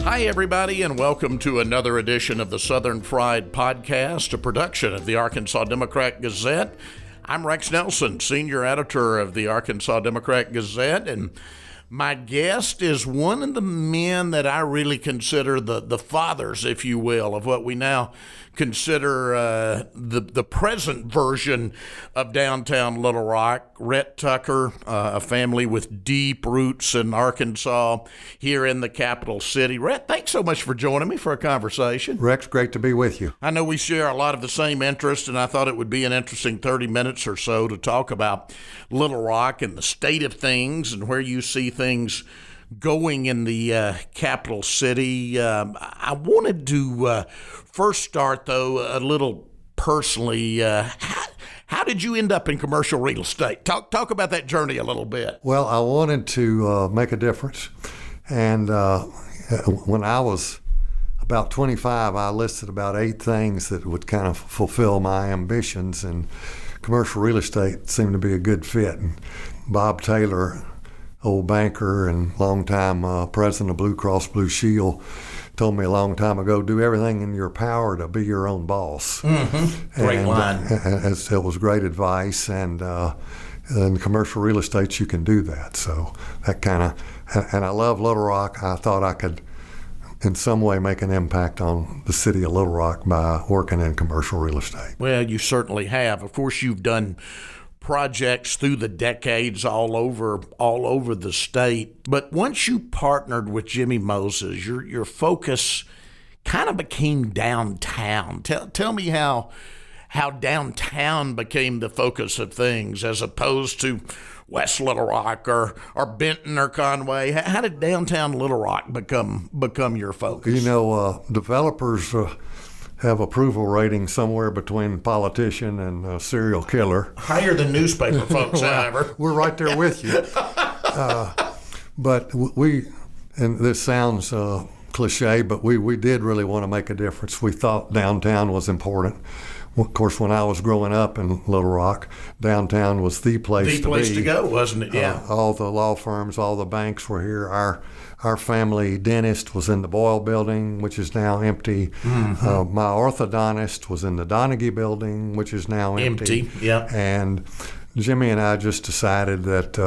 Hi, everybody, and welcome to another edition of the Southern Fried Podcast, a production of the Arkansas Democrat-Gazette. I'm Rex Nelson, senior editor of the Arkansas Democrat-Gazette, and my guest is one of the men that I really consider the fathers, if you will, of what we now consider the present version of downtown Little Rock. Rett Tucker, a family with deep roots in Arkansas, here in the capital city. Rett, thanks so much for joining me for a conversation. Rex, great to be with you. I know we share a lot of the same interests, and I thought it would be an interesting 30 minutes or so to talk about Little Rock and the state of things and where you see things going in the capital city. I wanted to first start, though, a little personally. How did you end up in commercial real estate? Talk about that journey a little bit. Well, I wanted to make a difference. And when I was about 25, I listed about 8 things that would kind of fulfill my ambitions, and commercial real estate seemed to be a good fit. And Bob Taylor, old banker and longtime president of Blue Cross Blue Shield, told me a long time ago, do everything in your power to be your own boss. Mm-hmm. Great line. It was great advice, and in commercial real estate, you can do that. So that kind of, and I love Little Rock. I thought I could in some way make an impact on the city of Little Rock by working in commercial real estate. Well, you certainly have. Of course, you've done projects through the decades all over the state. But once you partnered with Jimmy Moses, your focus kind of became downtown. Tell me how downtown became the focus of things as opposed to West Little Rock or Benton or Conway. How did downtown Little Rock become your focus? You know, developers have approval rating somewhere between politician and serial killer. Higher than newspaper folks, well, however. We're right there with you. But and this sounds cliche, but we did really want to make a difference. We thought downtown was important. Of course, when I was growing up in Little Rock, downtown was the place to be. The place to go, wasn't it? Yeah. All the law firms, all the banks were here. Our family dentist was in the Boyle building, which is now empty. Mm-hmm. My orthodontist was in the Donaghy building, which is now empty. Yeah. And Jimmy and I just decided that,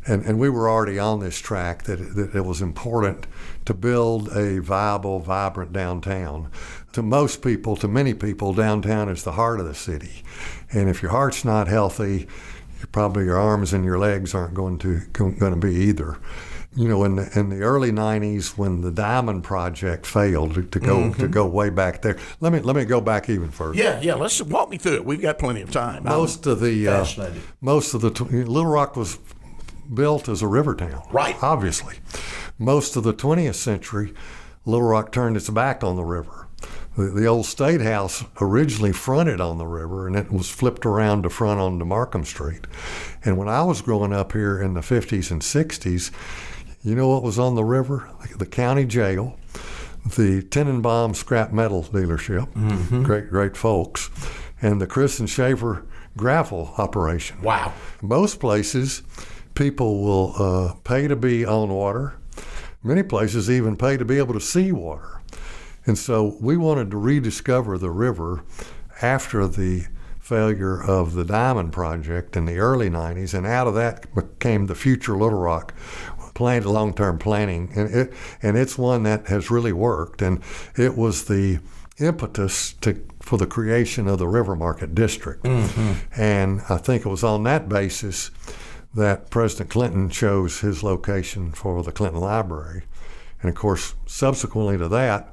and we were already on this track, that it was important to build a viable, vibrant downtown. To most people, to many people, downtown is the heart of the city. And if your heart's not healthy, probably your arms and your legs aren't going to be either. You know, in the early '90s, when the Diamond Project failed, to go way back there. Let me go back even further. Yeah. Let's walk me through it. We've got plenty of time. Most of the Little Rock was built as a river town, right? Obviously, most of the 20th century, Little Rock turned its back on the river. The old State House originally fronted on the river, and it was flipped around to front onto Markham Street. And when I was growing up here in the 50s and 60s, you know what was on the river? The county jail, the Tenenbaum scrap metal dealership, mm-hmm. great folks, and the Chris and Shaver gravel operation. Wow. Most places, people will pay to be on water. Many places even pay to be able to see water. And so we wanted to rediscover the river after the failure of the Diamond Project in the early 90s, and out of that came the future Little Rock long-term planning, and it's one that has really worked, and it was the impetus for the creation of the River Market District. Mm-hmm. And I think it was on that basis that President Clinton chose his location for the Clinton Library. And of course, subsequently to that,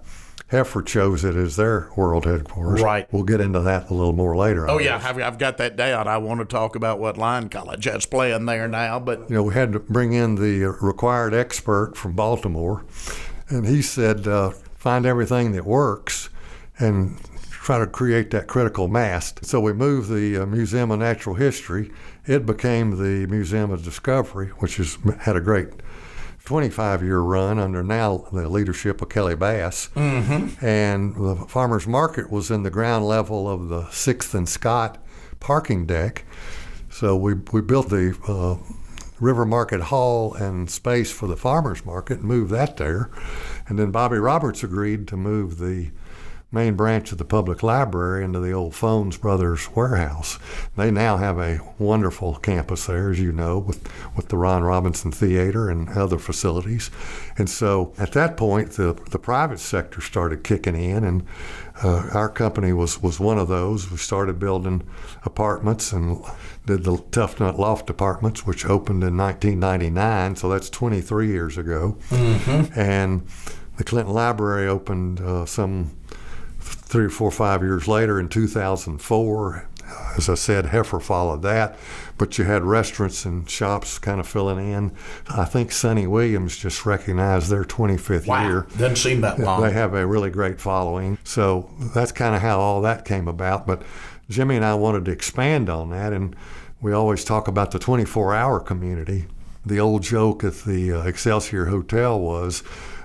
Heifer chose it as their world headquarters. Right. We'll get into that a little more later. Oh, yeah, I've got that down. I want to talk about what line college has playing there now. But you know, we had to bring in the required expert from Baltimore, and he said, find everything that works and try to create that critical mass. So we moved the Museum of Natural History. It became the Museum of Discovery, which has had a great 25-year run under now the leadership of Kelly Bass. Mm-hmm. And the farmers market was in the ground level of the 6th and Scott parking deck. So we built the River Market Hall and space for the farmers market and moved that there. And then Bobby Roberts agreed to move the main branch of the public library into the old Phones Brothers warehouse. They now have a wonderful campus there, as you know, with the Ron Robinson Theater and other facilities. And so at that point, the private sector started kicking in, and our company was one of those. We started building apartments and did the Tough Nut Loft apartments, which opened in 1999, so that's 23 years ago. Mm-hmm. And the Clinton Library opened some 3 or 4 or 5 years later in 2004. As I said, Heifer followed that, but you had restaurants and shops kind of filling in. I think Sonny Williams just recognized their 25th year. Doesn't seem that long. They have a really great following. So that's kind of how all that came about. But Jimmy and I wanted to expand on that, and we always talk about the 24-hour community. The old joke at the Excelsior Hotel was,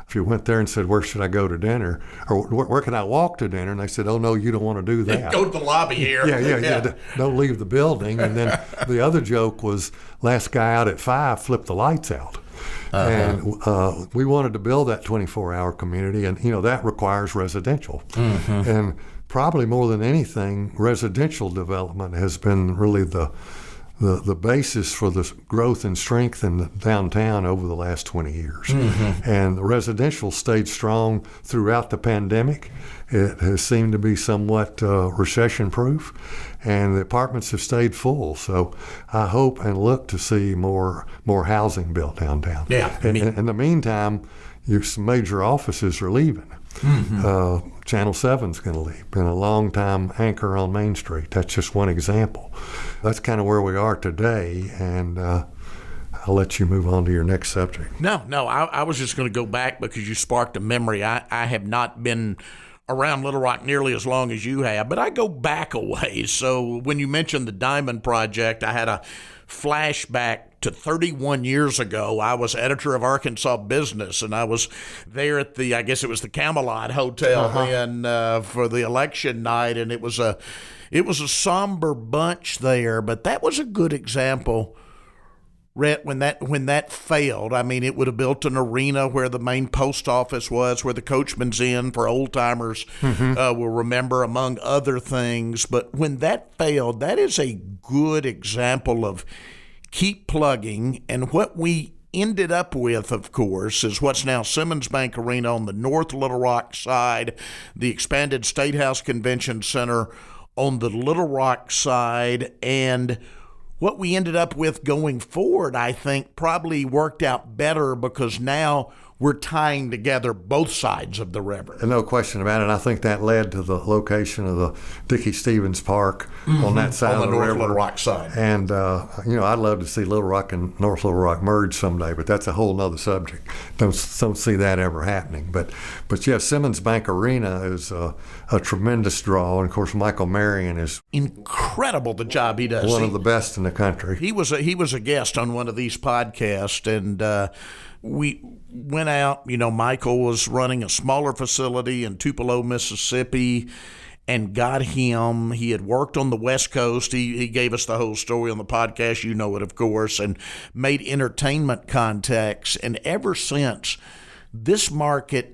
if you went there and said, where should I go to dinner? Or where can I walk to dinner? And they said, oh, no, you don't want to do that. Go to the lobby here. Yeah. Don't leave the building. And then the other joke was, last guy out at 5 flipped the lights out. Uh-huh. And we wanted to build that 24-hour community, and, that requires residential. Mm-hmm. And probably more than anything, residential development has been really the basis for the growth and strength in the downtown over the last 20 years. Mm-hmm. And the residential stayed strong throughout the pandemic. It has seemed to be somewhat recession-proof, and the apartments have stayed full. So I hope and look to see more housing built downtown. Yeah. In the meantime, some major offices are leaving. Mm-hmm. Channel 7's going to leave. Been a long-time anchor on Main Street. That's just one example. That's kind of where we are today, and I'll let you move on to your next subject. No, I was just going to go back because you sparked a memory. I have not been around Little Rock nearly as long as you have, but I go back a ways. So when you mentioned the Diamond Project, I had a flashback to 31 years ago. I was editor of Arkansas Business, and I was there at I guess it was the Camelot Hotel then for the election night, and it was a somber bunch there, but that was a good example, Rhett, when that failed. I mean, it would have built an arena where the main post office was, where the Coachman's Inn for old timers will remember, among other things. But when that failed, that is a good example of keep plugging. And what we ended up with, of course, is what's now Simmons Bank Arena on the North Little Rock side, the expanded State House Convention Center on the Little Rock side, and what we ended up with going forward, I think, probably worked out better because now we're tying together both sides of the river. No question about it. I think that led to the location of the Dickey Stevens Park on that side of the river. On the North Little Rock side. And, I'd love to see Little Rock and North Little Rock merge someday, but that's a whole other subject. Don't see that ever happening. But yeah, Simmons Bank Arena is a tremendous draw. And, of course, Michael Marion is incredible, the job he does. One of the best in the country. He was a guest on one of these podcasts, and we went out. Michael was running a smaller facility in Tupelo, Mississippi, and got him. He had worked on the West Coast. He gave us the whole story on the podcast. You know it, of course, and made entertainment contacts. And ever since, this market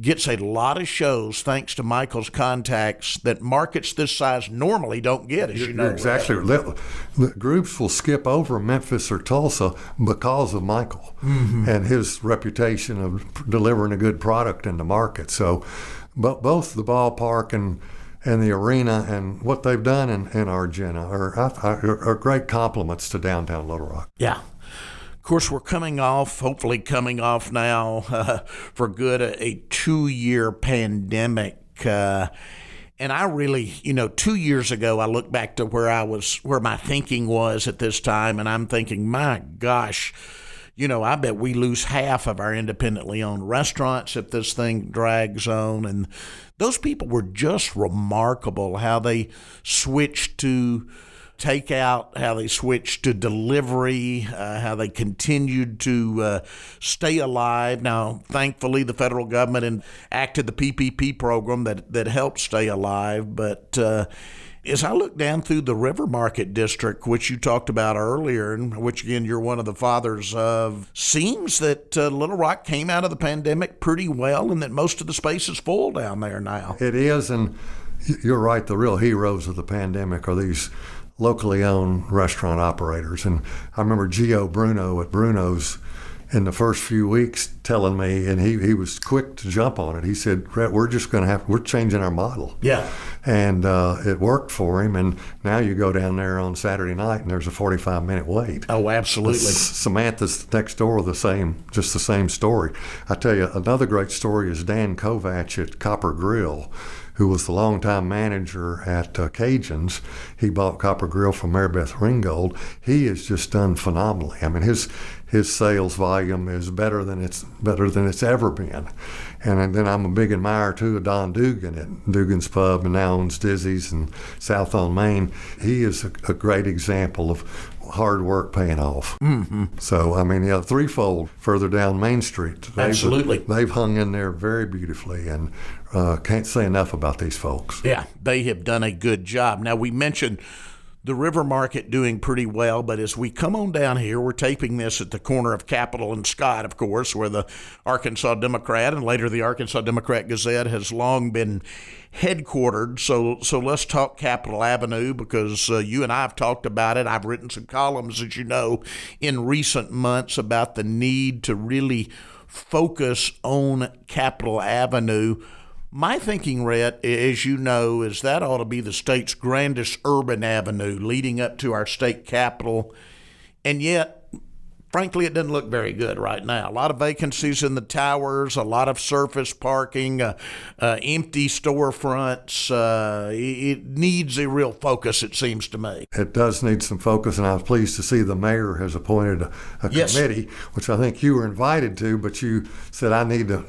gets a lot of shows thanks to Michael's contacts that markets this size normally don't get, as you know. Exactly. The groups will skip over Memphis or Tulsa because of Michael and his reputation of delivering a good product in the market. So both the ballpark and the arena and what they've done in Argenta are great compliments to downtown Little Rock. Yeah. Of course, we're hopefully coming off now for good, a 2-year pandemic. And I really, 2 years ago, I look back to where my thinking was at this time, and I'm thinking, my gosh, I bet we lose half of our independently owned restaurants if this thing drags on. And those people were just remarkable, how they switched to takeout, how they switched to delivery, how they continued to stay alive. Now, thankfully, the federal government enacted the PPP program that helped stay alive, but as I look down through the River Market District, which you talked about earlier, and which, again, you're one of the fathers of, seems that Little Rock came out of the pandemic pretty well and that most of the space is full down there now. It is, and you're right. The real heroes of the pandemic are these locally owned restaurant operators. And I remember Gio Bruno at Bruno's in the first few weeks telling me, and he was quick to jump on it. He said, Rhett, we're changing our model. Yeah. And it worked for him. And now you go down there on Saturday night and there's a 45-minute wait. Oh, absolutely. Samantha's next door, the same story. I tell you, another great story is Dan Kovach at Copper Grill, who was the longtime manager at Cajun's. He bought Copper Grill from Mary Beth Ringgold. He has just done phenomenally. I mean, his sales volume is better than it's ever been. And then I'm a big admirer too of Don Dugan at Dugan's Pub, and now owns Dizzy's in South on Main. He is a great example of hard work paying off. Mm-hmm. So, I mean, yeah, threefold further down Main Street. Absolutely. They've hung in there very beautifully, and can't say enough about these folks. Yeah, they have done a good job. Now, we mentioned the River Market doing pretty well, but as we come on down here, we're taping this at the corner of Capitol and Scott, of course, where the Arkansas Democrat and later the Arkansas Democrat Gazette has long been headquartered. So let's talk Capitol Avenue, because you and I have talked about it. I've written some columns, as you know, in recent months about the need to really focus on Capitol Avenue. My thinking, Rhett, as you know, is that ought to be the state's grandest urban avenue leading up to our state capitol. And yet, frankly, it doesn't look very good right now. A lot of vacancies in the towers, a lot of surface parking, empty storefronts. It needs a real focus, it seems to me. It does need some focus, and I was pleased to see the mayor has appointed a Yes. committee, which I think you were invited to, but you said I need to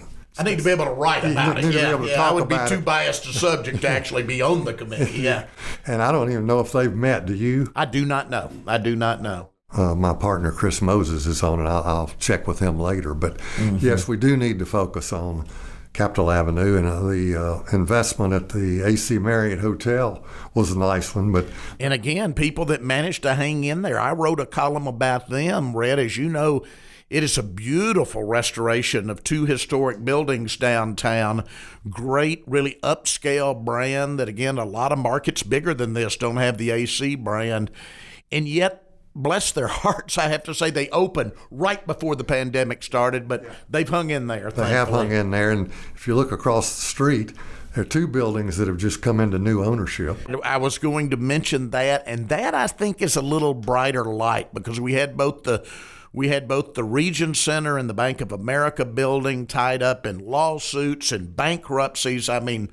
be able to write about it. I would be too biased a subject to actually be on the committee. Yeah. And I don't even know if they've met. Do you? I do not know. My partner, Chris Moses, is on it. I'll check with him later. But yes, we do need to focus on Capitol Avenue, and the investment at the AC Marriott Hotel was a nice one. And again, people that managed to hang in there. I wrote a column about them, Rhett, as you know. It is a beautiful restoration of two historic buildings downtown. Great, really upscale brand that, again, a lot of markets bigger than this don't have the AC brand. And yet, bless their hearts, I have to say, they opened right before the pandemic started, but they've hung in there. They have hung in there. And if you look across the street, there are two buildings that have just come into new ownership. I was going to mention that, and that I think is a little brighter light, because we had both the Region Center and the Bank of America building tied up in lawsuits and bankruptcies. I mean,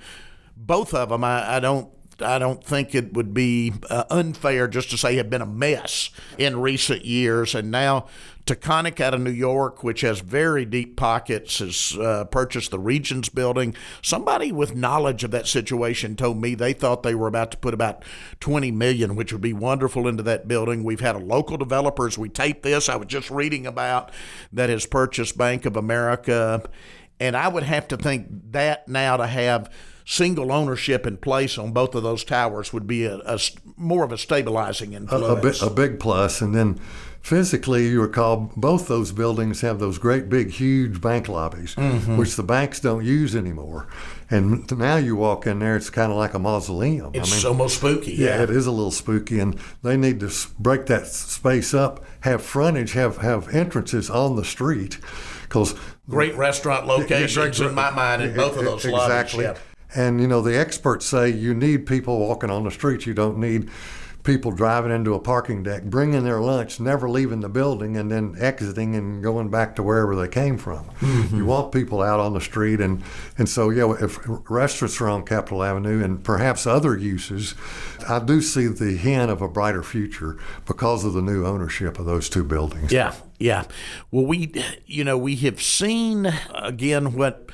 both of them, I don't think it would be unfair just to say have been a mess in recent years. And now Taconic out of New York, which has very deep pockets, has purchased the Regions building. Somebody with knowledge of that situation told me they thought they were about to put about $20 million, which would be wonderful, into that building. We've had a local developer, as we tape this, I was just reading about, that has purchased Bank of America. And I would have to think that now to have single ownership in place on both of those towers would be a more of a stabilizing influence. A big plus. And then physically, you recall, both those buildings have those great big huge bank lobbies, which the banks don't use anymore. And now you walk in there, it's kind of like a mausoleum. It's almost spooky. Yeah, it is a little spooky, and they need to break that space up, have frontage, have entrances on the street. Great restaurant locations in my mind in both of those lobbies. Exactly. Yeah. And, the experts say you need people walking on the streets. You don't need people driving into a parking deck, bringing their lunch, never leaving the building, and then exiting and going back to wherever they came from. You want people out on the street. And so, if restaurants are on Capitol Avenue and perhaps other uses, I do see the hint of a brighter future because of the new ownership of those two buildings. Yeah. Well, we have seen, again, what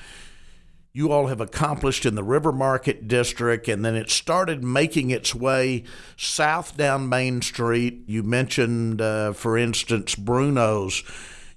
you all have accomplished in the River Market District, and then it started making its way south down Main Street. You mentioned, for instance, Bruno's.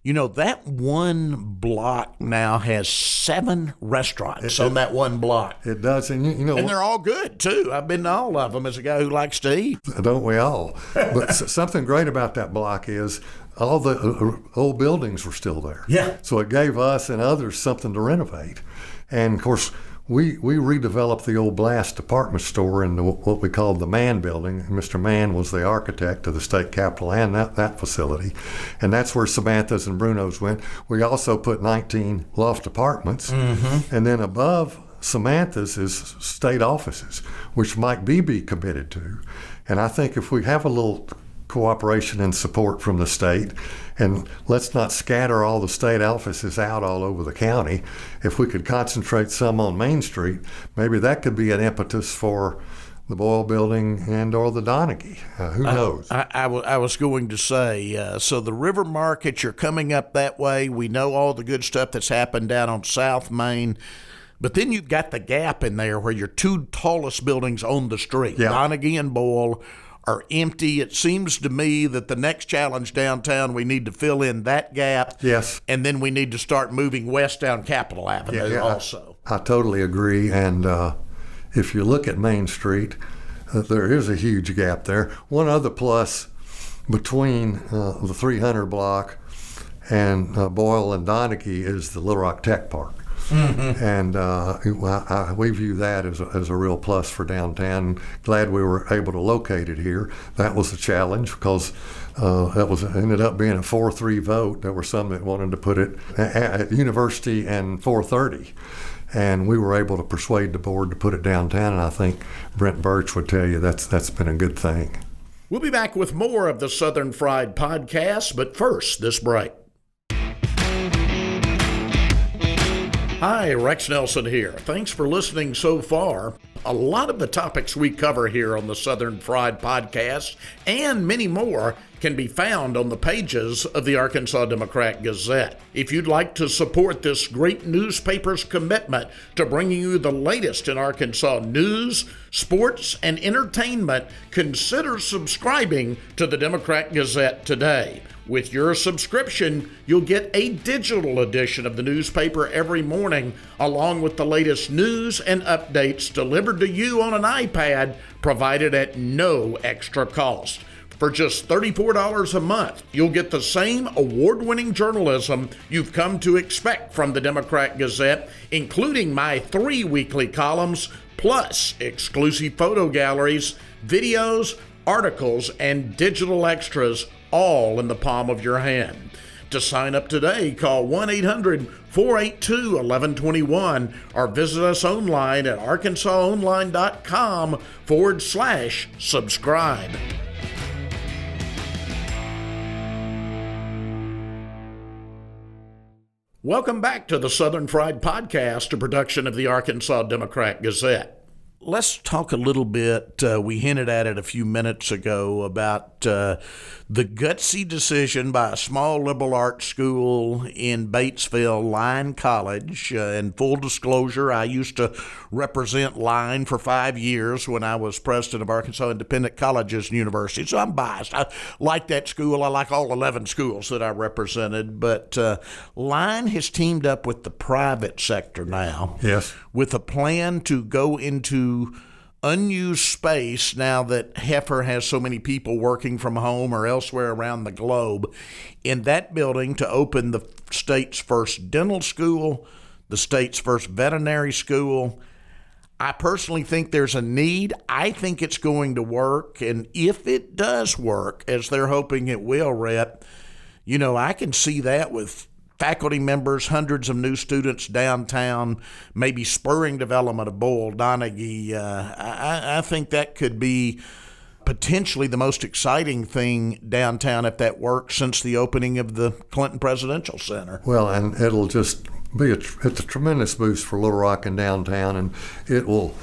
That one block now has 7 restaurants on that one block. It does, and and they're all good too. I've been to all of them as a guy who likes to eat. Don't we all? But something great about that block is all the old buildings were still there. Yeah. So it gave us and others something to renovate. And of course, we redeveloped the old Blast department store into what we called the Mann building. Mr. Mann was the architect of the state capitol and that facility. And that's where Samantha's and Bruno's went. We also put 19 loft apartments. Mm-hmm. And then above Samantha's is state offices, which Mike Beebe committed to. And I think if we have a little cooperation and support from the state, and let's not scatter all the state offices out all over the county. If we could concentrate some on Main Street, maybe that could be an impetus for the Boyle Building and or the Donaghy. Who knows? I was going to say, so the River Market, you're coming up that way. We know all the good stuff that's happened down on South Main. But then you've got the gap in there where your 2 tallest buildings on the street, Donaghy and Boyle, are empty. It seems to me that the next challenge downtown, we need to fill in that gap. Yes. And then we need to start moving west down Capitol Avenue also. I totally agree. And if you look at Main Street, there is a huge gap there. One other plus between the 300 block and Boyle and Donaghy is the Little Rock Tech Park. Mm-hmm. And we view that as a real plus for downtown. Glad we were able to locate it here. That was a challenge because ended up being a 4-3 vote. There were some that wanted to put it at University and 430. And we were able to persuade the board to put it downtown, and I think Brent Birch would tell you that's been a good thing. We'll be back with more of the Southern Fried Podcast, but first, this break. Hi, Rex Nelson here. Thanks for listening so far. A lot of the topics we cover here on the Southern Fried Podcast and many more can be found on the pages of the Arkansas Democrat-Gazette. If you'd like to support this great newspaper's commitment to bringing you the latest in Arkansas news, sports, and entertainment, consider subscribing to the Democrat-Gazette today. With your subscription, you'll get a digital edition of the newspaper every morning, along with the latest news and updates delivered to you on an iPad, provided at no extra cost. For just $34 a month, you'll get the same award-winning journalism you've come to expect from the Democrat-Gazette, including my 3 weekly columns, plus exclusive photo galleries, videos, articles, and digital extras, all in the palm of your hand. To sign up today, call 1-800-482-1121 or visit us online at arkansasonline.com/subscribe. Welcome back to the Southern Fried Podcast, a production of the Arkansas Democrat-Gazette. Let's talk a little bit, we hinted at it a few minutes ago, about the gutsy decision by a small liberal arts school in Batesville, Line College. In full disclosure, I used to represent Line for 5 years when I was president of Arkansas Independent Colleges and Universities, so I'm biased. I like that school. I like all 11 schools that I represented, but Line has teamed up with the private sector now. Yes. With a plan to go into unused space now that Heifer has so many people working from home or elsewhere around the globe, in that building to open the state's first dental school, the state's first veterinary school. I personally think there's a need. I think it's going to work. And if it does work, as they're hoping it will, Rhett, I can see that with faculty members, hundreds of new students downtown, maybe spurring development of Boyle, Donaghy. I think that could be potentially the most exciting thing downtown if that works since the opening of the Clinton Presidential Center. Well, and it'll just be it's a tremendous boost for Little Rock and downtown, and it will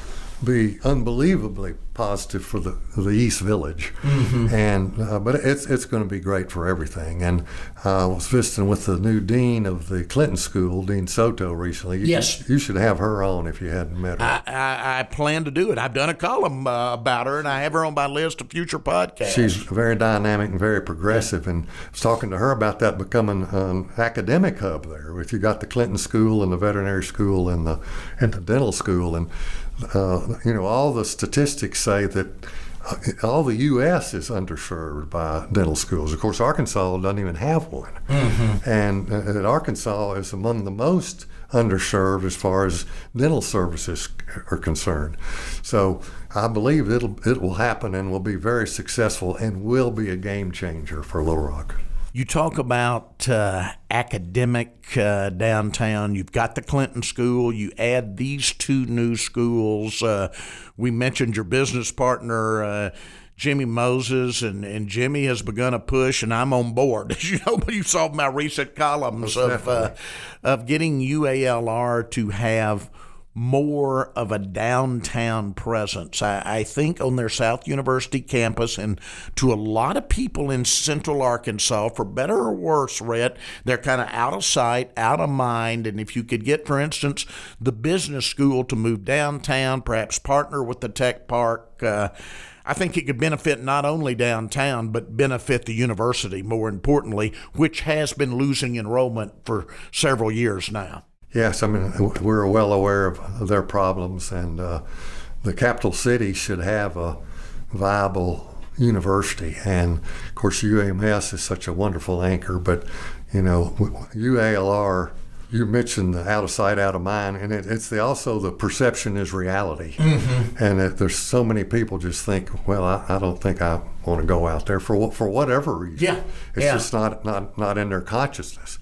be unbelievably positive for the East Village, and but it's going to be great for everything. And I was visiting with the new dean of the Clinton School, Dean Soto, recently. You should have her on if you hadn't met her. I plan to do it. I've done a column about her, and I have her on my list of future podcasts. She's very dynamic and very progressive, and I was talking to her about that becoming an academic hub there. If you got the Clinton School and the veterinary school and the dental school, and all the statistics say that all the U.S. is underserved by dental schools. Of course, Arkansas doesn't even have one, and Arkansas is among the most underserved as far as dental services are concerned. So I believe it will happen and will be very successful and will be a game changer for Little Rock. You talk about academic downtown. You've got the Clinton School. You add these two new schools. We mentioned your business partner, Jimmy Moses, and Jimmy has begun a push, and I'm on board. As you know, you saw my recent columns of getting UALR to have more of a downtown presence. I think on their South University campus, and to a lot of people in Central Arkansas, for better or worse, Rhett, they're kind of out of sight, out of mind. And if you could get, for instance, the business school to move downtown, perhaps partner with the tech park, I think it could benefit not only downtown, but benefit the university, more importantly, which has been losing enrollment for several years now. Yes, I mean, we're well aware of their problems, and the capital city should have a viable university. And, of course, UAMS is such a wonderful anchor, but, UALR, you mentioned the out of sight, out of mind, and it's also the perception is reality. And there's so many people just think, well, I don't think I want to go out there for whatever reason. It's just not in their consciousness.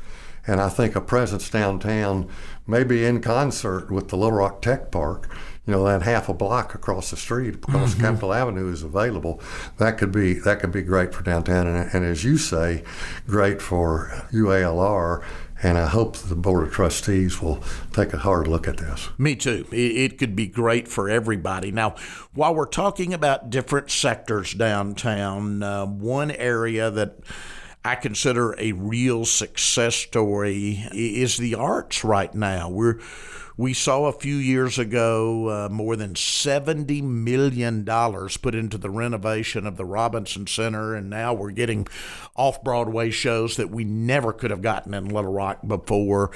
And I think a presence downtown, maybe in concert with the Little Rock Tech Park, that half a block across the street, across Capitol Avenue is available. That could be great for downtown, and as you say, great for UALR. And I hope the Board of Trustees will take a hard look at this. Me too. It could be great for everybody. Now, while we're talking about different sectors downtown, one area that I consider a real success story is the arts right now. We saw a few years ago more than $70 million put into the renovation of the Robinson Center, and now we're getting off-Broadway shows that we never could have gotten in Little Rock before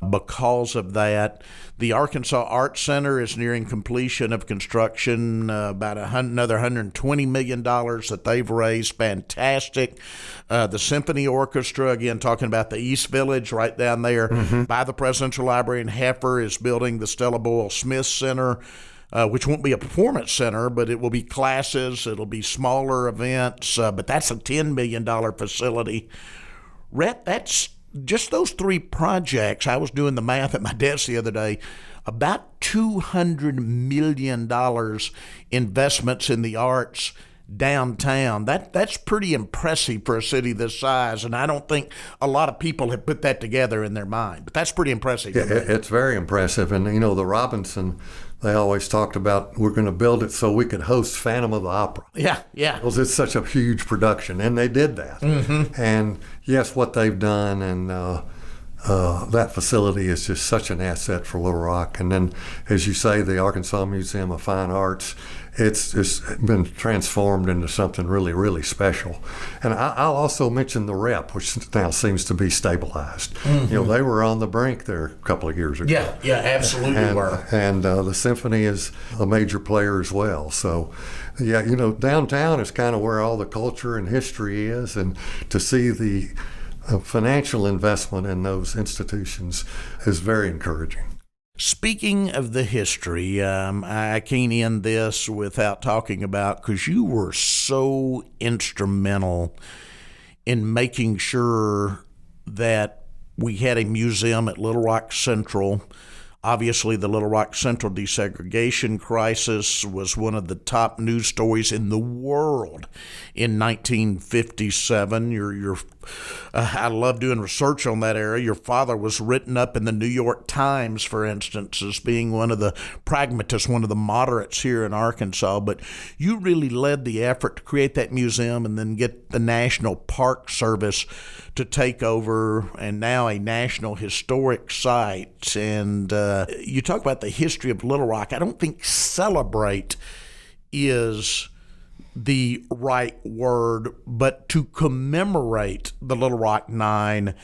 because of that. The Arkansas Arts Center is nearing completion of construction, about another $120 million that they've raised. Fantastic. The Symphony Orchestra, again, talking about the East Village right down there by the Presidential Library in Heifer, is building the Stella Boyle Smith Center, which won't be a performance center, but it will be classes, it'll be smaller events, but that's a $10 million facility. Rhett, that's just those three projects. I was doing the math at my desk the other day, about $200 million investments in the arts downtown. That's pretty impressive for a city this size, and I don't think a lot of people have put that together in their mind, but that's pretty impressive. Yeah, it's very impressive. And the Robinson, they always talked about, we're going to build it so we could host Phantom of the Opera. Yeah. Because it's such a huge production, and they did that. And yes, what they've done, and that facility is just such an asset for Little Rock. And then, as you say, the Arkansas Museum of Fine Arts, it's been transformed into something really, really special. And I'll also mention the Rep, which now seems to be stabilized. They were on the brink there a couple of years ago. Yeah, absolutely were. And the Symphony is a major player as well. So, downtown is kind of where all the culture and history is, and to see the financial investment in those institutions is very encouraging. Speaking of the history, I can't end this without talking about, because you were so instrumental in making sure that we had a museum at Little Rock Central Obviously, the Little Rock Central desegregation crisis was one of the top news stories in the world in 1957. I love doing research on that era. Your father was written up in the New York Times, for instance, as being one of the pragmatists, one of the moderates here in Arkansas. But you really led the effort to create that museum and then get the National Park Service to take over, and now a National Historic Site. And you talk about the history of Little Rock. I don't think celebrate is the right word, but to commemorate the Little Rock Nine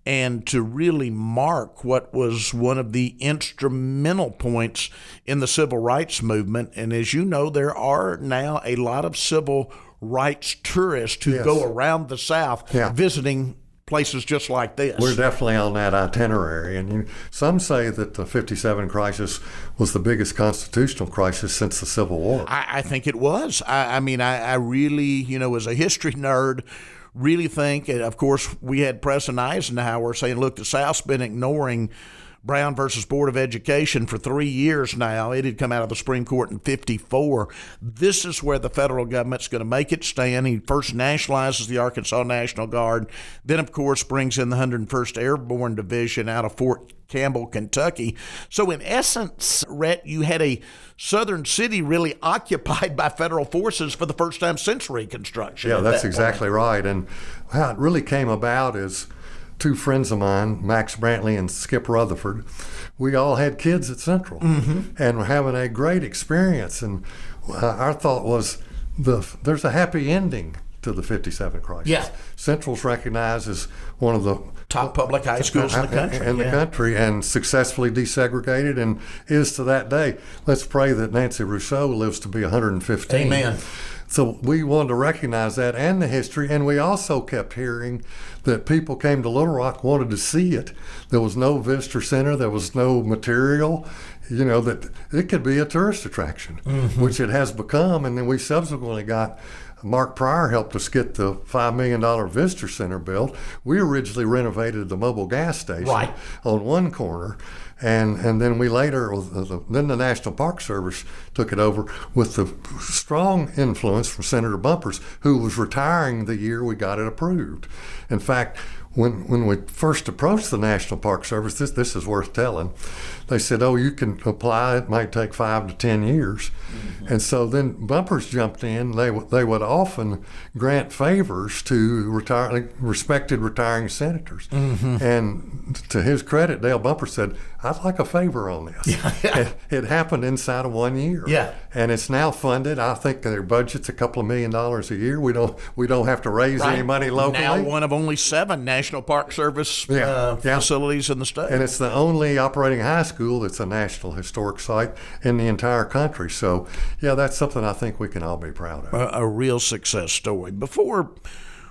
and to really mark what was one of the instrumental points in the civil rights movement. And as you know, there are now a lot of civil rights tourists who go around the South visiting places just like this. We're definitely on that itinerary. And some say that the 57 crisis was the biggest constitutional crisis since the Civil War. I think it was. I mean, I really, as a history nerd, really think, and of course, we had President Eisenhower saying, look, the South's been ignoring Brown versus Board of Education for 3 years now. It had come out of the Supreme Court in 54. This is where the federal government's going to make it stand. He first nationalizes the Arkansas National Guard, then, of course, brings in the 101st Airborne Division out of Fort Campbell, Kentucky. So in essence, Rhett, you had a southern city really occupied by federal forces for the first time since Reconstruction. Yeah, that's exactly right. And how it really came about is two friends of mine, Max Brantley and Skip Rutherford, we all had kids at Central and were having a great experience. And our thought was there's a happy ending to the 57 crisis. Yeah. Central's recognized as one of the top public high schools in the country. And successfully desegregated and is to that day. Let's pray that Nancy Rousseau lives to be 115. Amen. So we wanted to recognize that and the history, and we also kept hearing that people came to Little Rock, wanted to see it. There was no visitor center, there was no material, that it could be a tourist attraction, which it has become. And then we subsequently got Mark Pryor helped us get the $5 million visitor center built. We originally renovated the mobile gas station on one corner, and then we later, then the National Park Service took it over with the strong influence from Senator Bumpers, who was retiring the year we got it approved. In fact, when we first approached the National Park Service, this is worth telling, they said, you can apply, it might take 5 to 10 years. And so then Bumpers jumped in. They would often grant favors to respected retiring senators. And to his credit, Dale Bumpers said, I'd like a favor on this. It happened inside of 1 year. And it's now funded. I think their budget's a couple of $1 million a year. We don't have to raise any money locally. Now one of only 7 National Park Service facilities in the state. And it's the only operating high school that's a National Historic Site in the entire country. So, that's something I think we can all be proud of. A real success story. Before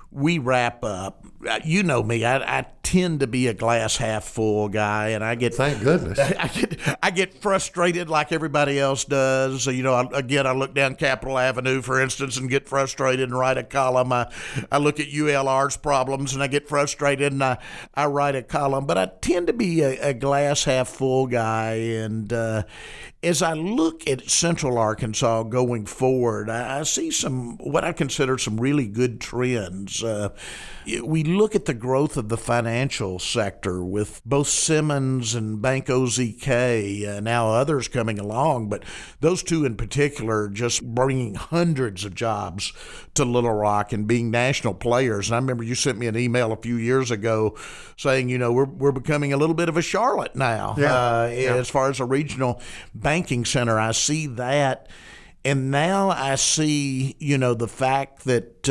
we wrap up, you know me, I tend to be a glass half full guy, and I get, thank goodness, I get frustrated like everybody else does. I look down Capitol Avenue, for instance, and get frustrated and write a column. I look at ULR's problems and I get frustrated and I write a column. But I tend to be a glass half full guy, and as I look at Central Arkansas going forward, I see what I consider some really good trends. We look at the growth of the financial sector with both Simmons and Bank OZK, now others coming along, but those two in particular just bringing hundreds of jobs to Little Rock and being national players. And I remember you sent me an email a few years ago saying, we're becoming a little bit of a Charlotte now as far as a regional banking center. I see that. And now I see, the fact that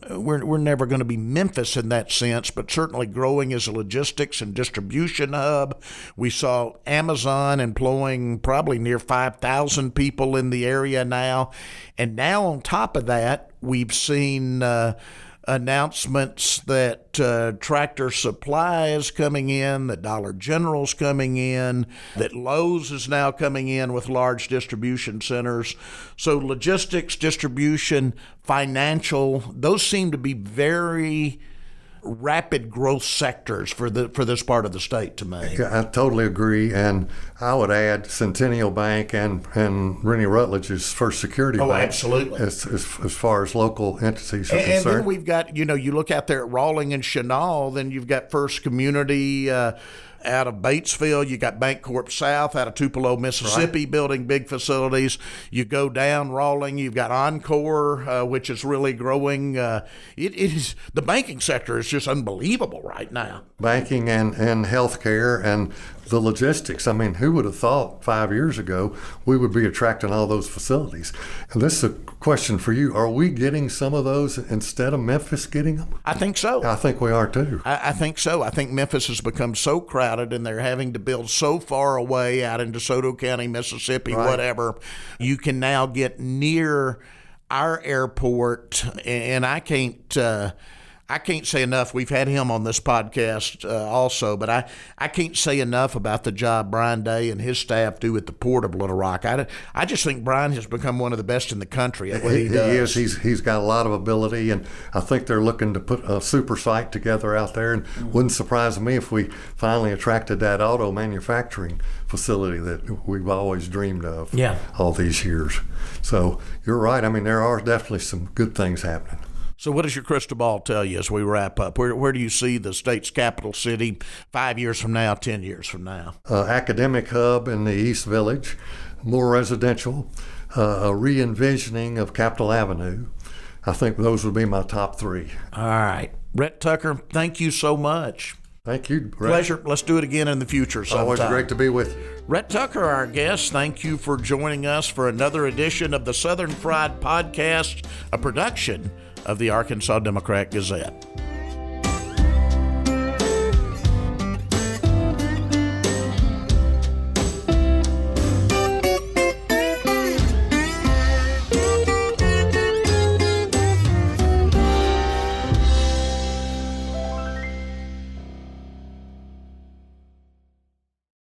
we're never going to be Memphis in that sense, but certainly growing as a logistics and distribution hub. We saw Amazon employing probably near 5,000 people in the area now. And now on top of that, we've seen announcements that Tractor Supply is coming in, that Dollar General's coming in, that Lowe's is now coming in with large distribution centers. So logistics, distribution, financial, those seem to be very rapid growth sectors for this part of the state to me. Yeah, I totally agree, and I would add Centennial Bank and Rennie Rutledge's First Security Bank. Oh, absolutely. As far as local entities are concerned. And then we've got, you look out there at Rawling and Chenal, then you've got First Community out of Batesville. You got Bancorp South out of Tupelo, Mississippi, right, building big facilities. You go down Rawling, you've got Encore, which is really growing. It is, the banking sector is just unbelievable right now. Banking and healthcare and the logistics. I mean, who would have thought 5 years ago we would be attracting all those facilities? And this is a question for you. Are we getting some of those instead of Memphis getting them? I think so. I think we are too. I think so. I think Memphis has become so crowded and they're having to build so far away out in DeSoto County, Mississippi, right, whatever. You can now get near our airport, and I can't say enough. We've had him on this podcast also, but I can't say enough about the job Brian Day and his staff do at the Port of Little Rock. I just think Brian has become one of the best in the country at what he does. He is. He's got a lot of ability, and I think they're looking to put a super site together out there, and wouldn't surprise me if we finally attracted that auto manufacturing facility that we've always dreamed of all these years. So you're right. I mean, there are definitely some good things happening. So what does your crystal ball tell you as we wrap up? Where do you see the state's capital city 5 years from now, 10 years from now? Academic hub in the East Village, more residential, a re-envisioning of Capitol Avenue. I think those would be my top three. All right. Rett Tucker, thank you so much. Thank you, Rett. Pleasure. Let's do it again in the future sometime. Always great to be with you. Rett Tucker, our guest, thank you for joining us for another edition of the Southern Fried Podcast, a production of the Arkansas Democrat Gazette.